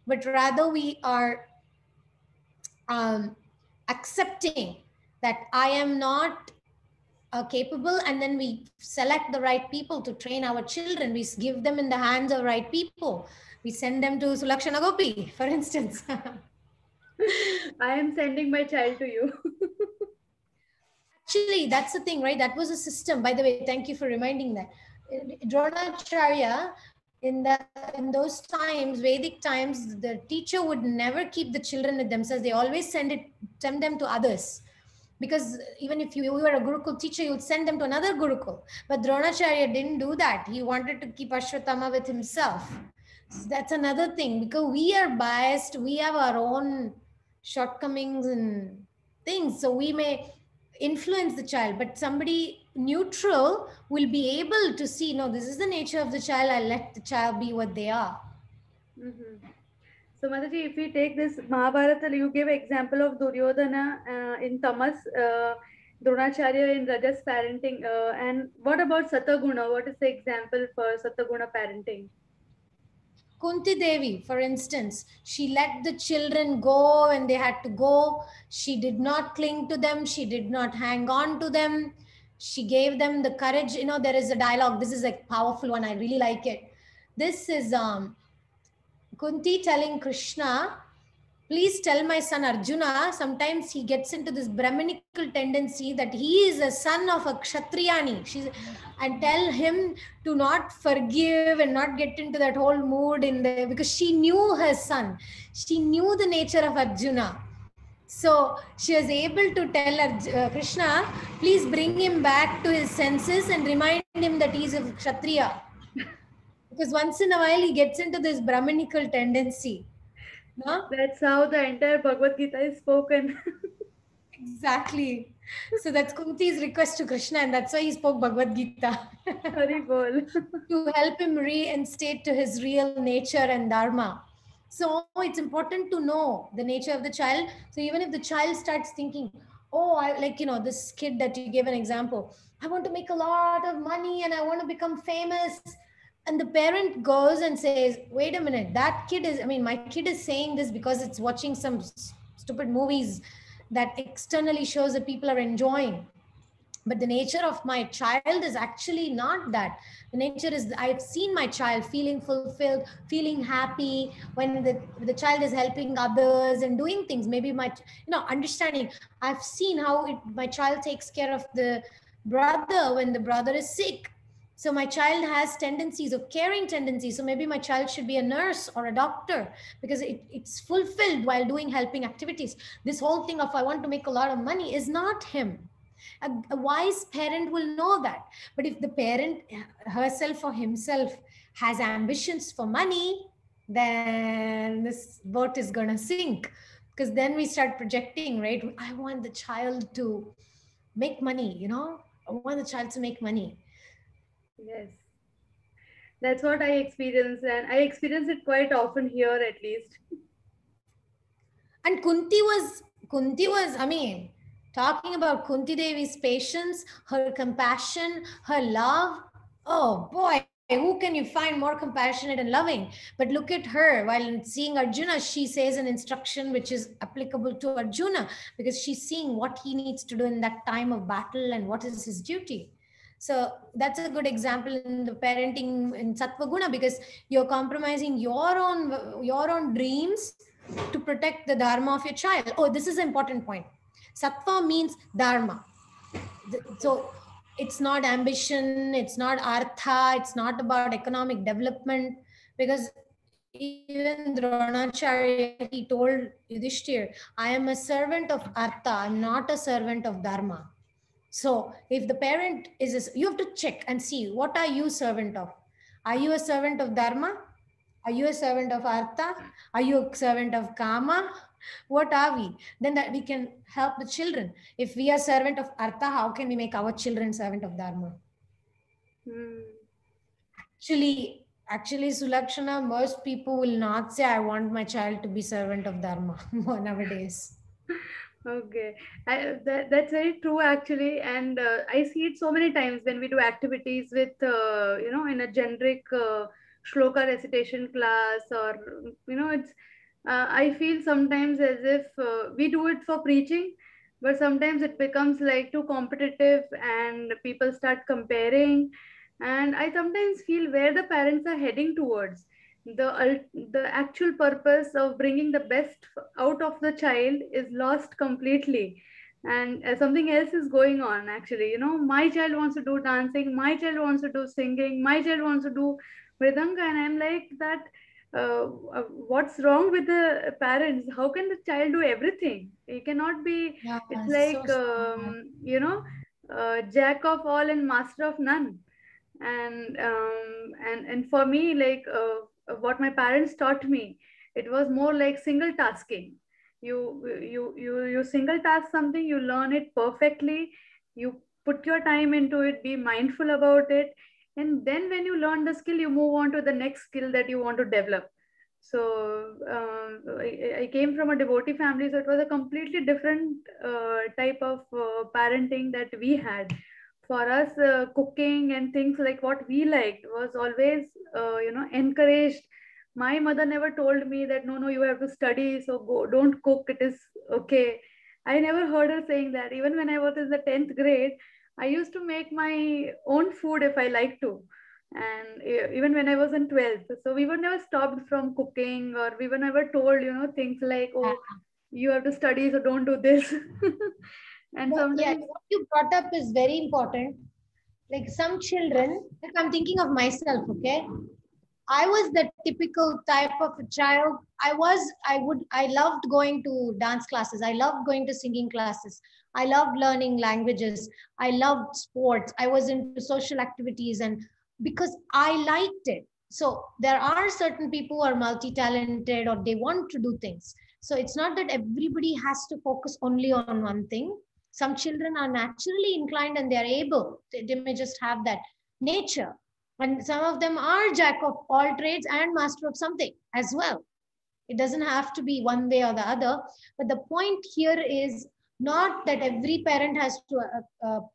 Speaker 2: but rather we are accepting that I am not capable, and then we select the right people to train our children. We give them in the hands of right people. We send them to Sulakshana Gopi, for instance.
Speaker 1: I am sending my child to you.
Speaker 2: Actually, that's the thing, right? That was a system. By the way, thank you for reminding that. Dronacharya, in those times, Vedic times, the teacher would never keep the children with themselves. They always send them to others. Because even if you were a Gurukul teacher, you would send them to another Gurukul. But Dronacharya didn't do that. He wanted to keep Ashwatthama with himself. So that's another thing, because we are biased. We have our own shortcomings and things. So we may influence the child, but somebody neutral will be able to see, no, this is the nature of the child. I'll let the child be what they are.
Speaker 1: So, Mataji, if we take this Mahabharata, you gave example of Duryodhana in Tamas, Dronacharya in Rajas parenting. And what about Sataguna? What is the example for Sataguna parenting?
Speaker 2: Kunti Devi, for instance, she let the children go when they had to go. She did not cling to them. She did not hang on to them. She gave them the courage. You know, there is a dialogue. This is a powerful one. I really like it. This is Kunti telling Krishna, please tell my son Arjuna, sometimes he gets into this Brahminical tendency that he is a son of a Kshatriyani. And tell him to not forgive and not get into that whole mood because she knew her son. She knew the nature of Arjuna. So she was able to tell Krishna, please bring him back to his senses and remind him that he is a Kshatriya. Because once in a while he gets into this Brahminical tendency. No?
Speaker 1: That's how the entire Bhagavad Gita is spoken.
Speaker 2: Exactly. So that's Kunti's request to Krishna, and that's why he spoke Bhagavad Gita.
Speaker 1: Hari bol.
Speaker 2: To help him reinstate to his real nature and dharma. So it's important to know the nature of the child. So even if the child starts thinking, oh, this kid that you gave an example, I want to make a lot of money and I want to become famous. And the parent goes and says, wait a minute, my kid is saying this because it's watching some stupid movies that externally shows that people are enjoying. But the nature of my child is actually not that. The nature is, I've seen my child feeling fulfilled, feeling happy when the child is helping others and doing things. Maybe understanding. I've seen how my child takes care of the brother when the brother is sick. So my child has tendencies of caring tendencies. So maybe my child should be a nurse or a doctor because it's fulfilled while doing helping activities. This whole thing of I want to make a lot of money is not him. A wise parent will know that. But if the parent herself or himself has ambitions for money, then this boat is going to sink. Because then we start projecting, right? I want the child to make money, I want the child to make money.
Speaker 1: Yes. That's what I experience, and I experience it quite often here at least.
Speaker 2: And Kunti was, talking about Kunti Devi's patience, her compassion, her love. Oh boy, who can you find more compassionate and loving? But look at her, while seeing Arjuna, she says an instruction which is applicable to Arjuna because she's seeing what he needs to do in that time of battle and what is his duty. So that's a good example in the parenting in Sattva Guna, because you're compromising your own dreams to protect the dharma of your child. Oh, this is an important point. Sattva means dharma. So it's not ambition, it's not artha, it's not about economic development, because even Dronacharya, he told Yudhishthir, I am a servant of artha, I'm not a servant of dharma. So if the parent you have to check and see, what are you servant of? Are you a servant of dharma? Are you a servant of artha? Are you a servant of kama? What are we? Then that we can help the children. If we are servant of artha, how can we make our children servant of dharma? Actually, Sulakshana, most people will not say, I want my child to be servant of dharma nowadays.
Speaker 1: Okay, that's very true actually, and I see it so many times when we do activities with in a generic shloka recitation class, or it's I feel sometimes as if we do it for preaching, but sometimes it becomes like too competitive and people start comparing, and I sometimes feel where the parents are heading towards the actual purpose of bringing the best out of the child is lost completely, and something else is going on actually. My child wants to do dancing, my child wants to do singing, my child wants to do mridanga, and I'm like that. What's wrong with the parents? How can the child do everything? He cannot be.
Speaker 2: Yeah,
Speaker 1: It's
Speaker 2: so
Speaker 1: like
Speaker 2: sad.
Speaker 1: jack of all and master of none. And for me, like what my parents taught me, it was more like single tasking. You single task something, you learn it perfectly, you put your time into it, be mindful about it, and then when you learn the skill, you move on to the next skill that you want to develop. So I came from a devotee family, so it was a completely different type of parenting that we had. For us, cooking and things like what we liked was always encouraged. My mother never told me that no, you have to study, so go, don't cook, it is okay. I never heard her saying that. Even when I was in the 10th grade, I used to make my own food if I like to, and even when I was in 12th, so we were never stopped from cooking, or we were never told things like,
Speaker 2: Yeah.
Speaker 1: oh, you have to study, so don't do this. And
Speaker 2: But yeah,
Speaker 1: sometimes.
Speaker 2: what you brought up is very important. Like some children, like I'm thinking of myself, okay? I was the typical type of a child. I loved going to dance classes. I loved going to singing classes. I loved learning languages. I loved sports. I was into social activities, and because I liked it. So there are certain people who are multi-talented or they want to do things. So it's not that everybody has to focus only on one thing. Some children are naturally inclined and they are able. They may just have that nature, and some of them are jack of all trades and master of something as well. It doesn't have to be one way or the other. But the point here is not that every parent has to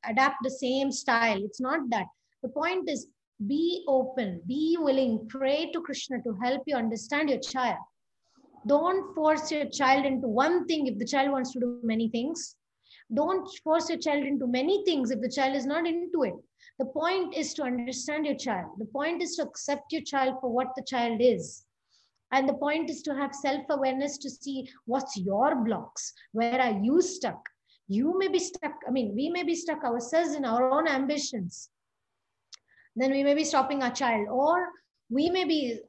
Speaker 2: adapt the same style. It's not that. The point is, be open, be willing, pray to Krishna to help you understand your child. Don't force your child into one thing if the child wants to do many things. Don't force your child into many things if the child is not into it. The point is to understand your child. The point is to accept your child for what the child is. And the point is to have self awareness to see what's your blocks. Where are you stuck? You may be stuck. I mean, we may be stuck ourselves in our own ambitions. Then we may be stopping our child, or I may be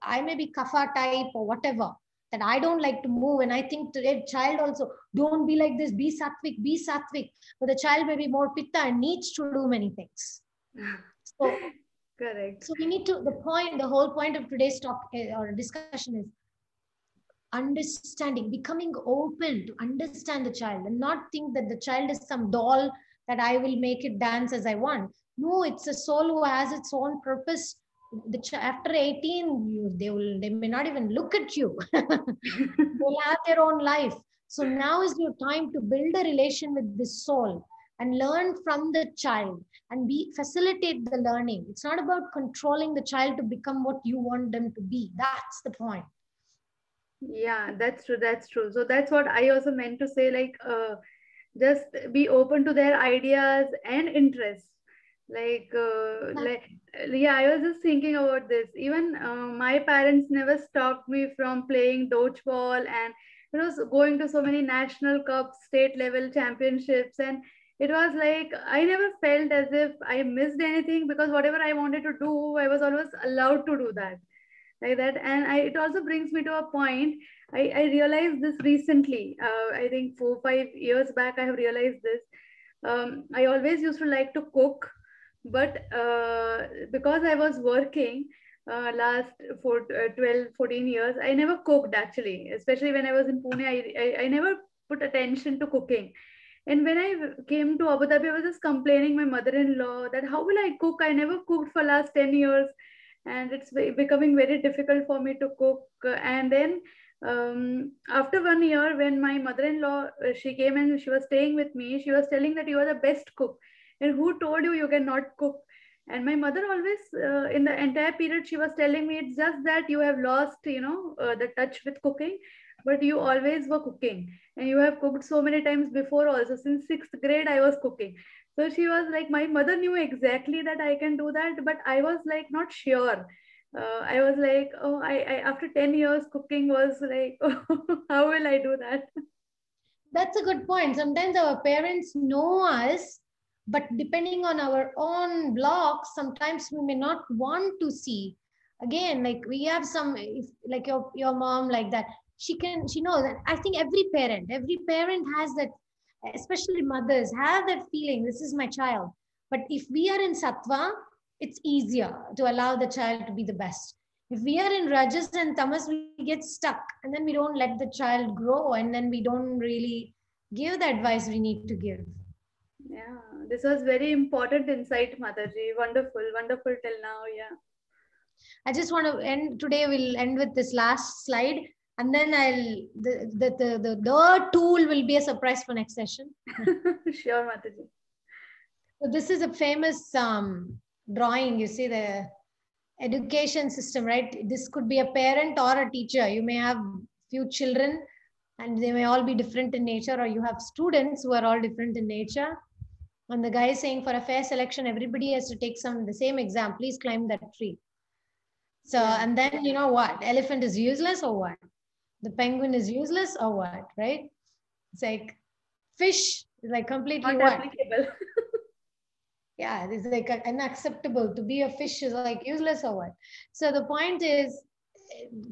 Speaker 2: kapha type or whatever, that I don't like to move. And I think to a child also, don't be like this, be sattvic, be sattvic. But the child may be more pitta and needs to do many things. So,
Speaker 1: Correct.
Speaker 2: so we need to, the whole point of today's talk or discussion is understanding, becoming open to understand the child and not think that the child is some doll that I will make it dance as I want. No, it's a soul who has its own purpose. After 18, they may not even look at you. They'll have their own life. So now is your time to build a relation with this soul and learn from the child and be facilitate the learning. It's not about controlling the child to become what you want them to be. That's the point.
Speaker 1: Yeah, that's true. That's true. So that's what I also meant to say. Like, just be open to their ideas and interests. Yeah, I was just thinking about this. Even my parents never stopped me from playing dodgeball, and going to so many national cups, state level championships, and it was like I never felt as if I missed anything, because whatever I wanted to do, I was always allowed to do that, like that. And it also brings me to a point. I realized this recently. I think 4 5 years back I have realized this. I always used to like to cook, but because I was working last 12 14 years, I never cooked actually, especially when I was in Pune. I never put attention to cooking. And when I came to Abu Dhabi, I was just complaining my mother-in-law that how will I cook? I never cooked for last 10 years, and it's becoming very difficult for me to cook. And then After 1 year, when my mother-in-law she came and she was staying with me, she was telling that you are the best cook, and who told you you cannot cook? And my mother always, in the entire period, she was telling me it's just that you have lost, the touch with cooking, but you always were cooking, and you have cooked so many times before also. Since sixth grade, I was cooking. So she was like, my mother knew exactly that I can do that, but I was like not sure. I was like, oh, I after 10 years cooking was like, oh, how will I do that?
Speaker 2: That's a good point. Sometimes our parents know us, but depending on our own blocks, sometimes we may not want to see. Again, like we have some, if, like your mom, like that. She knows. And I think every parent has that, especially mothers have that feeling. This is my child. But if we are in sattva, it's easier to allow the child to be the best. If we are in rajas and tamas, we get stuck, and then we don't let the child grow, and then we don't really give the advice we need to give.
Speaker 1: Yeah, this was very important insight, Mataji. Wonderful, wonderful till now. Yeah.
Speaker 2: I just want to end today. We'll end with this last slide, and then the tool will be a surprise for next session.
Speaker 1: Sure, Mataji.
Speaker 2: So this is a famous drawing. You see the education system, right? This could be a parent or a teacher. You may have few children, and they may all be different in nature, or you have students who are all different in nature. And the guy is saying, for a fair selection, everybody has to take the same exam. Please climb that tree. So,
Speaker 1: Yeah.
Speaker 2: and then you know what? Elephant is useless or what? The penguin is useless or what? Right? It's like fish is like completely
Speaker 1: Not
Speaker 2: what?
Speaker 1: applicable.
Speaker 2: Yeah, it's like unacceptable. To be a fish is like useless or what? So the point is,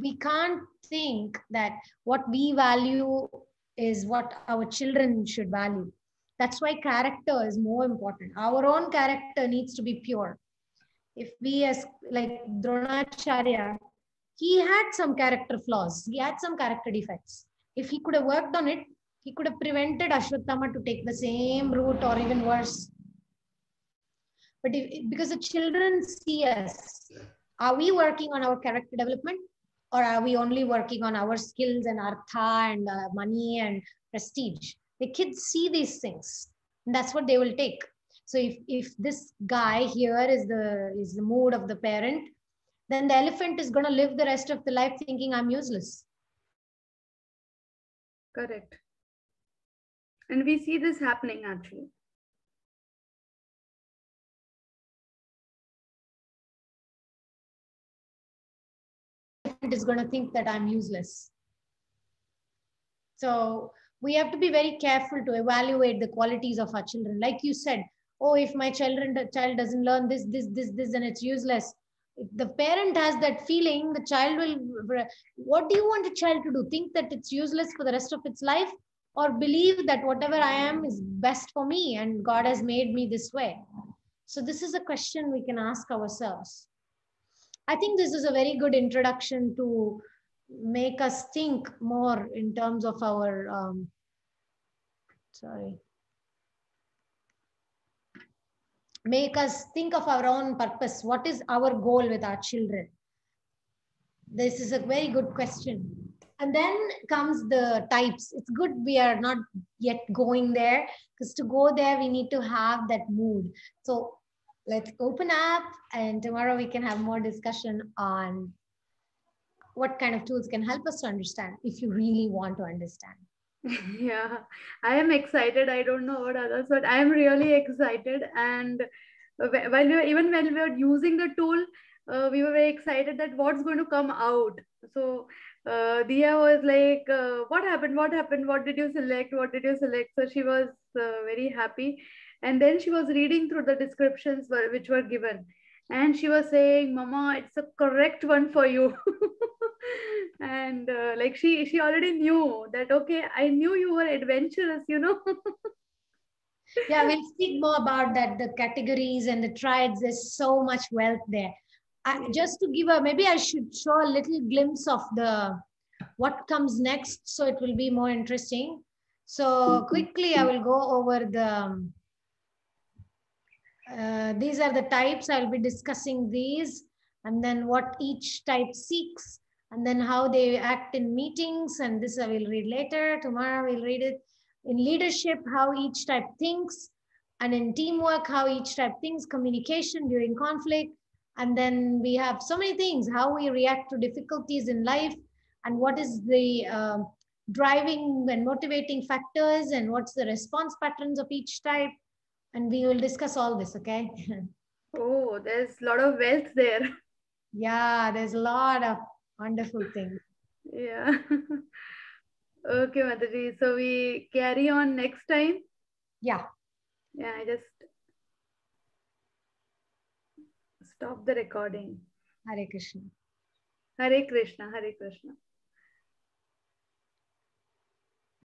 Speaker 2: we can't think that what we value is what our children should value. That's why character is more important. Our own character needs to be pure. If we, as like Dronacharya, he had some character flaws, he had some character defects. If he could have worked on it, he could have prevented Ashwatthama to take the same route or even worse. But because the children see us, are we working on our character development, or are we only working on our skills and artha and money and prestige? The kids see these things, and that's what they will take. So if this guy here is the mood of the parent, then the elephant is going to live the rest of the life thinking I'm useless.
Speaker 1: Correct. And we see this happening actually.
Speaker 2: Is going to think that I'm useless. So we have to be very careful to evaluate the qualities of our children. Like you said, oh, if my child doesn't learn this, then it's useless. If the parent has that feeling, the child will, what do you want a child to do? Think that it's useless for the rest of its life, or believe that whatever I am is best for me and God has made me this way? So this is a question we can ask ourselves. I think this is a very good introduction to make us think more in terms of our, make us think of our own purpose. What is our goal with our children? This is a very good question. And then comes the types. It's good we are not yet going there, because to go there, we need to have that mood. So let's open up, and tomorrow we can have more discussion on what kind of tools can help us to understand, if you really want to understand.
Speaker 1: Yeah, I am excited. I don't know about others, but I am really excited. And while even when we were using the tool, we were very excited that what's going to come out. So Dia was like, "What happened? What happened? What did you select? What did you select?" So she was very happy, and then she was reading through the descriptions which were given, and she was saying, "Mama, it's a correct one for you." And like she already knew that, okay, I knew you were adventurous.
Speaker 2: Yeah, we'll speak more about that, the categories and the tribes. There's so much wealth there. Just to give maybe I should show a little glimpse of what comes next, so it will be more interesting. So quickly I will go over these are the types. I'll be discussing these, and then what each type seeks. and then how they act in meetings, and this I will read later. Tomorrow we'll read it. In leadership, how each type thinks, and in teamwork, how each type thinks, communication during conflict, and then we have so many things, how we react to difficulties in life, and what is the driving and motivating factors, and what's the response patterns of each type, and we will discuss all this, okay?
Speaker 1: Oh, there's a lot of wealth there.
Speaker 2: Yeah, there's a lot of wonderful things.
Speaker 1: Yeah. Okay, Mataji. So we carry on next time.
Speaker 2: Yeah.
Speaker 1: Yeah, I just stop the recording.
Speaker 2: Hare Krishna.
Speaker 1: Hare Krishna, Hare Krishna.